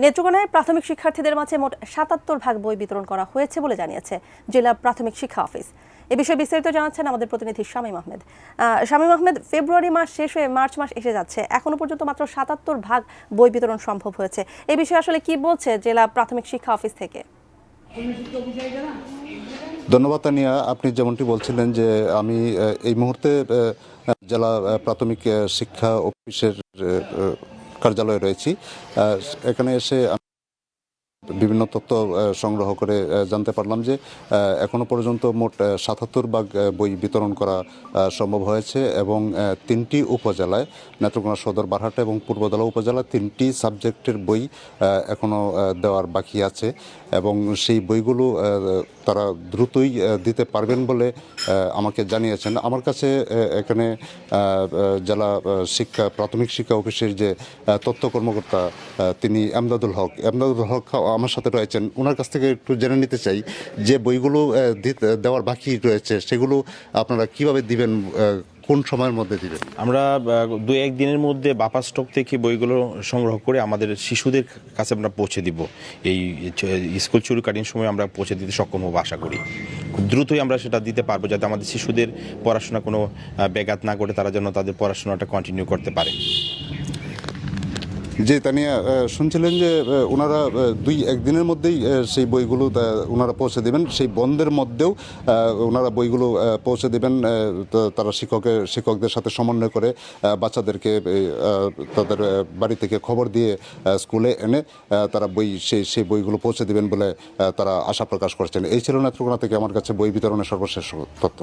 নেত্রকোনায় প্রাথমিক শিক্ষার্থীদের মাঝে মোট ৭৭ ভাগ বই বিতরণ করা হয়েছে বলে জানিয়েছে জেলা প্রাথমিক শিক্ষা অফিস। এ বিষয়ে বিস্তারিত জানাচ্ছেন আমাদের প্রতিনিধি শামীম আহমেদ। শামীম আহমেদ, ফেব্রুয়ারি মাস শেষ হয়ে মার্চ মাস এসে যাচ্ছে, এখনো পর্যন্ত মাত্র ৭৭ ভাগ বই বিতরণ সম্ভব হয়েছে। এই বিষয়ে আসলে কি বলছে জেলা প্রাথমিক শিক্ষা অফিস থেকে? ধন্যবাদ তানিয়া। আপনি যেমনটি বলছিলেন যে আমি এই মুহূর্তে জেলা প্রাথমিক শিক্ষা অফিসের কার্যালয়ে রয়েছি। এখানে এসে বিভিন্ন তথ্য সংগ্রহ করে জানতে পারলাম যে এখনো পর্যন্ত মোট ৭৭ ভাগ বই বিতরণ করা সম্ভব হয়েছে এবং ৩টি উপজেলায়, নেত্রকোনা সদর, বারহাট্টা এবং পূর্বধলা উপজেলা, 3টি সাবজেক্টের বই এখনো দেওয়ার বাকি আছে এবং সেই বইগুলো তারা দ্রুতই দিতে পারবেন বলে আমাকে জানিয়েছেন। আমার কাছে এখানে জেলা প্রাথমিক শিক্ষা অফিসের যে তথ্য কর্মকর্তা তিনি এমদাদুল হক আমার সাথে রয়েছেন। ওনার কাছ থেকে একটু জেনে নিতে চাই যে বইগুলো দেওয়ার বাকি রয়েছে সেগুলো আপনারা কিভাবে দিবেন, কোন সময়ের মধ্যে দিবেন? আমরা 2-1 দিনের মধ্যে বাপা স্টক থেকে বইগুলো সংগ্রহ করে আমাদের শিশুদের কাছে আমরা পৌঁছে দিব। এই স্কুল চুরিকালীন সময় আমরা পৌঁছে দিতে সক্ষম হবো আশা করি। খুব দ্রুতই আমরা সেটা দিতে পারবো, যাতে আমাদের শিশুদের পড়াশোনা কোনো ব্যাঘাত না ঘটে, তারা যেন তাদের পড়াশোনাটা কন্টিনিউ করতে পারে। যে তানিয়া, শুনছিলেন যে ওনারা 2-1 দিনের মধ্যেই সেই বইগুলো ওনারা পৌঁছে দেবেন। সেই বন্ধের মধ্যেও ওনারা বইগুলো পৌঁছে দেবেন। তারা শিক্ষকদের সাথে সমন্বয় করে বাচ্চাদেরকে তাদের বাড়ি থেকে খবর দিয়ে স্কুলে এনে তারা সেই বইগুলো পৌঁছে দেবেন বলে তারা আশা প্রকাশ করছেন। এই ছিল নেত্রকোনা থেকে আমার কাছে বই বিতরণের সর্বশেষ তথ্য।